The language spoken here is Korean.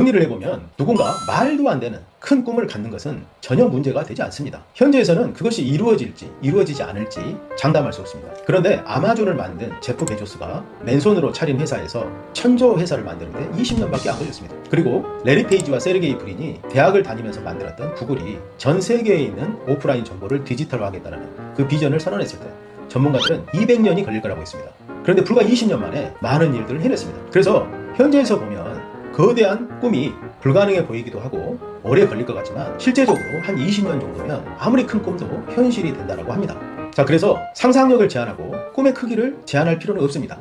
정리를 해보면 누군가 말도 안 되는 큰 꿈을 갖는 것은 전혀 문제가 되지 않습니다. 현재에서는 그것이 이루어질지 이루어지지 않을지 장담할 수 없습니다. 그런데 아마존을 만든 제프 베조스가 맨손으로 차린 회사에서 천조 회사를 만드는데 20년밖에 안 걸렸습니다. 그리고 레리 페이지와 세르게이 브린이 대학을 다니면서 만들었던 구글이 전 세계에 있는 오프라인 정보를 디지털화하겠다는 그 비전을 선언했을 때 전문가들은 200년이 걸릴 거라고 했습니다. 그런데 불과 20년 만에 많은 일들을 해냈습니다. 그래서 현재에서 보면 거대한 꿈이 불가능해 보이기도 하고 오래 걸릴 것 같지만 실제적으로 한 20년 정도면 아무리 큰 꿈도 현실이 된다고 합니다. 자, 그래서 상상력을 제한하고 꿈의 크기를 제한할 필요는 없습니다.